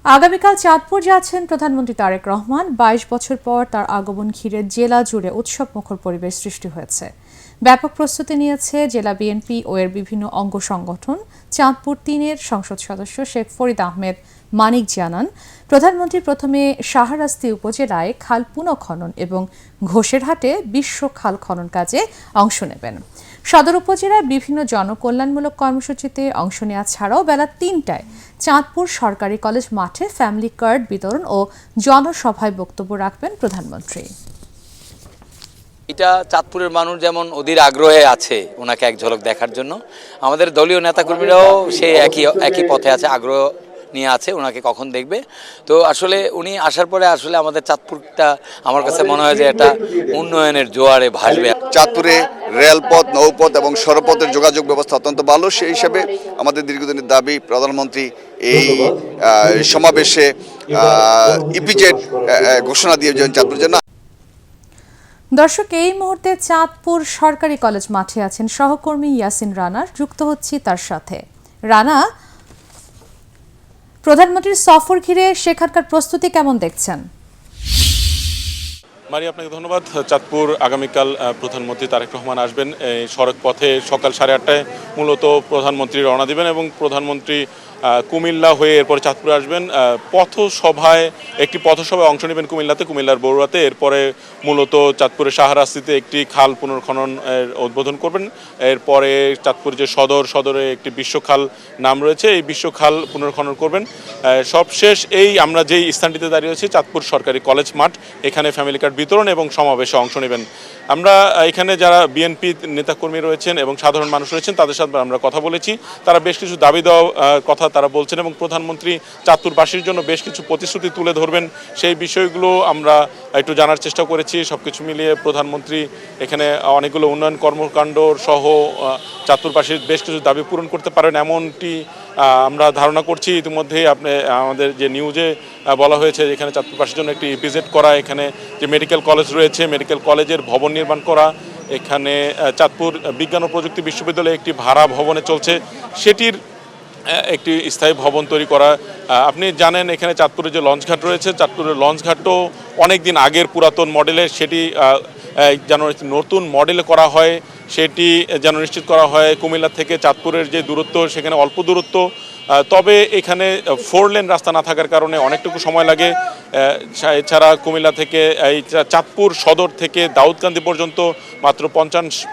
আগামীকাল চাঁদপুর যাচ্ছেন প্রধানমন্ত্রী তারেক রহমান। ২২ বছর পর তার আগমন ঘিরে জেলা জুড়ে উৎসবমুখর পরিবেশ সৃষ্টি হয়েছে। ব্যাপক প্রস্তুতি নিয়েছে জেলা বিএনপি ও এর বিভিন্ন অঙ্গ সংগঠন। চাঁদপুর ৩-এর সংসদ সদস্য শেখ ফরিদ আহমেদ মানিক জানান, প্রধানমন্ত্রী প্রথমে শাহরাস্তি উপজেলায় খাল পুনঃখনন এবং ঘোষেরহাটে বিশ্ব খাল খনন কাজে অংশ নেবেন। সদর উপজেলায় বিভিন্ন জনকল্যাণমূলক কর্মসূচিতে অংশ নেওয়া ছাড়াও বেলা ৩টায় চাঁদপুর সরকারি কলেজ মাঠে ফ্যামিলি কার্ড বিতরণ ও জনসভায় বক্তব্য রাখবেন প্রধানমন্ত্রী। এটা চাঁদপুরের মানুষ যেমন অধীর আগ্রহে আছে ওনাকে এক ঝলক দেখার জন্য, আমাদের দলীয় নেতাকর্মীরাও সেই একই পথে আছে, আগ্রহ নিয়ে আছে ওনাকে কখন দেখবে। তো আসলে উনি আসার পরে আসলে আমাদের চাঁদপুরটা আমার কাছে মনে হয় যে এটা উন্নয়নের জোয়ারে ভাসবে। চাঁদপুরে রেলপথ, নৌপথ এবং সড়কপথের যোগাযোগ ব্যবস্থা অত্যন্ত ভালো। সেই হিসাবে আমাদের দীর্ঘদিনের দাবি প্রধানমন্ত্রী এই সমাবেশে ইপিজেড ঘোষণা দিয়েছেন চাঁদপুরের জন্য। দর্শক, এই মুহূর্তে চাঁদপুর সরকারি কলেজ মাঠে আছেন সহকর্মী ইয়াসিন রানা। যুক্ত হচ্ছি তার সাথে। রানা, প্রধানমন্ত্রীর সফর ঘিরে সেখানকার প্রস্তুতি কেমন দেখছেন? মারি, আপনাকে ধন্যবাদ। চাঁদপুর আগামীকাল প্রধানমন্ত্রী তারেক রহমান আসবেন। এই সড়ক পথে সকাল 8:30টায় মূলত প্রধানমন্ত্রী রওনা দিবেন এবং প্রধানমন্ত্রী কুমিল্লা হয়ে এরপরে চাঁদপুরে আসবেন। একটি পথসভায় অংশ নেবেন কুমিল্লার বড়ুয়াতে। এরপরে মূলত চাঁদপুরের শাহরাস্তিতে একটি খাল পুনর্খনন উদ্বোধন করবেন। এরপরে চাঁদপুর যে সদরে একটি বিশ্বখাল নাম রয়েছে, এই বিশ্বখাল পুনর্খনন করবেন। সবশেষ আমরা যেই স্থানটিতে দাঁড়িয়ে আছি চাঁদপুর সরকারি কলেজ মাঠ, এখানে ফ্যামিলি কার্ড বিতরণ এবং সমাবেশে অংশ নেবেন। আমরা এখানে যারা বিএনপি নেতাকর্মী রয়েছেন এবং সাধারণ মানুষ রয়েছেন তাদের সাথে আমরা কথা বলেছি। তারা বেশ কিছু দাবি দেওয়া কথা তারা বলছেন এবং প্রধানমন্ত্রী চাঁদপুরবাসীর জন্য বেশ কিছু প্রতিশ্রুতি তুলে ধরবেন, সেই বিষয়গুলো আমরা একটু জানার চেষ্টা করেছি। সবকিছু মিলিয়ে প্রধানমন্ত্রী এখানে অনেকগুলো উন্নয়ন কর্মকাণ্ড সহ চাঁদপুরবাসীর বেশ কিছু দাবি পূরণ করতে পারেন এমনটি আমরা ধারণা করছি। ইতিমধ্যেই আমাদের যে নিউজে বলা হয়েছে এখানে চাঁদপুরবাসীর জন্য একটি ইপিজেড করা, এখানে যে মেডিকেল কলেজ রয়েছে মেডিকেল কলেজের ভবন নির্মাণ করা, এখানে চাঁদপুর বিজ্ঞান ও প্রযুক্তি বিশ্ববিদ্যালয়ে একটি ভাড়া ভবনে চলছে, সেটির একটি স্থায়ী ভবন তৈরি করা। আপনি জানেন এখানে চাঁদপুরের যে লঞ্চঘাট রয়েছে, চাঁদপুরের লঞ্চঘাটও অনেক দিন আগের পুরাতন মডেলের, সেটি যেন নতুন মডেলে করা হয়, সেটি যেন নিশ্চিত করা হয়। কুমিল্লা থেকে চাঁদপুরের যে দূরত্ব সেখানে অল্প দূরত্ব, তবে এখানে 4 লেন রাস্তা না থাকার কারণে অনেকটুকু সময় লাগে। এছাড়া কুমিল্লা থেকে এই চাঁদপুর সদর থেকে দাউদকান্দি পর্যন্ত মাত্র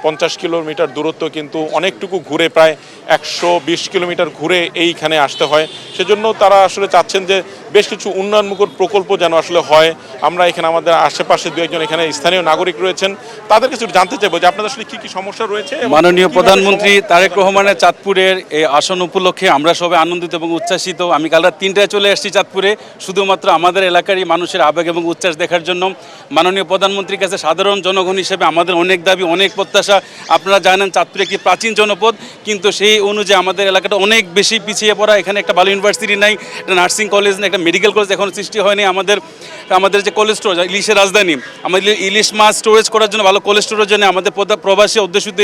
50 কিলোমিটার দূরত্ব, কিন্তু অনেকটুকু ঘুরে প্রায় 120 কিলোমিটার ঘুরে এইখানে আসতে হয়। সেজন্য তারা আসলে চাচ্ছেন যে বেশ কিছু উন্নয়নমুখী প্রকল্প যেন আসলে হয়। আমরা এখানে আমাদের আশেপাশে 2-1 এখানে স্থানীয় নাগরিক রয়েছেন, তাদের কিছু জানতে চাইবো যে আপনাদের আসলে কি সমস্যা রয়েছে। মাননীয় প্রধানমন্ত্রী তারেক রহমানের চাঁদপুরের এই আসন উপলক্ষে আমরা সবাই আনন্দিত এবং উচ্ছ্বাসিত। আমি কাল রাত 3টায় চলে এসেছি চাঁদপুরে শুধুমাত্র আমাদের এলাকারই মানুষের আবেগ এবং উচ্ছ্বাস দেখার জন্য। মাননীয় প্রধানমন্ত্রীর কাছে সাধারণ জনগণ হিসেবে আমাদের অনেক দাবি, অনেক প্রত্যাশা। আপনারা জানেন চাঁদপুর একটি প্রাচীন জনপদ, কিন্তু সেই অনুযায়ী আমাদের এলাকাটা অনেক বেশি পিছিয়ে পড়া। এখানে একটা ভালো ইউনিভার্সিটি নাই, একটা নার্সিং কলেজ নেই, একটা মেডিকেল কলেজ এখন সৃষ্টি হয়নি। আমাদের যে কোল্ড স্টোরেজ, ইলিশের রাজধানী, আমাদের ইলিশ মাছ স্টোরেজ করার জন্য ভালো কোল্ড স্টোরেজ জন্য আমাদের প্রবাসী অধ্যুষিত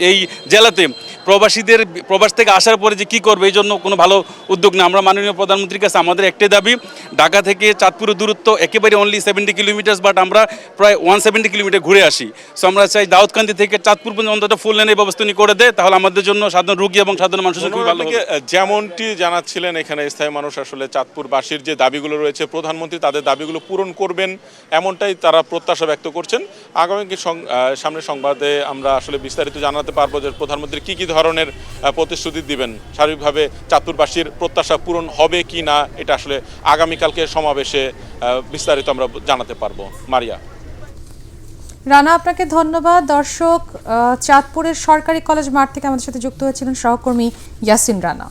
এই জেলাতে প্রবাস থেকে আসার পরে যে কী করবে এই জন্য কোনো ভালো উদ্যোগ নেই। আমরা মাননীয় প্রধানমন্ত্রীর কাছে আমাদের একটাই দাবি, ঢাকা থেকে চাঁদপুরের দূরত্ব একেবারে অনলি 70 কিলোমিটার, বাট আমরা প্রায় 170 কিলোমিটার ঘুরে আসি। সো আমরা চাই দাউদকান্দি থেকে চাঁদপুর পর্যন্ত অন্তত ফুল লেনের ব্যবস্থা করে দেয়, তাহলে আমাদের জন্য সাধারণ রোগী এবং সাধারণ মানুষের জন্য ভালো হবে। যেমনটি জানাচ্ছিলেন এখানে স্থায়ী মানুষ, আসলে চাঁদপুরবাসীর যে দাবিগুলো রয়েছে প্রধানমন্ত্রী তাদের দাবিগুলো পূরণ করবেন এমনটাই তারা প্রত্যাশা ব্যক্ত করছেন। আগামী সামনের সংবাদে আমরা আসলে বিস্তারিত জানাতে পারবো যে প্রধানমন্ত্রী কি ধরনের প্রতিশ্রুতি দিবেন, স্বাভাবিকভাবে চাঁদপুরবাসীর প্রত্যাশা পূরণ হবে কি না এটা আসলে আগামীকালকে সমাবেশে বিস্তারিত আমরা জানাতে পারবো। মারিয়া। রানা, আপনাকে ধন্যবাদ। দর্শক, চাঁদপুরের সরকারি কলেজ মাঠ থেকে আমাদের সাথে যুক্ত হয়েছিলেন সহকর্মী ইয়াসিন রানা।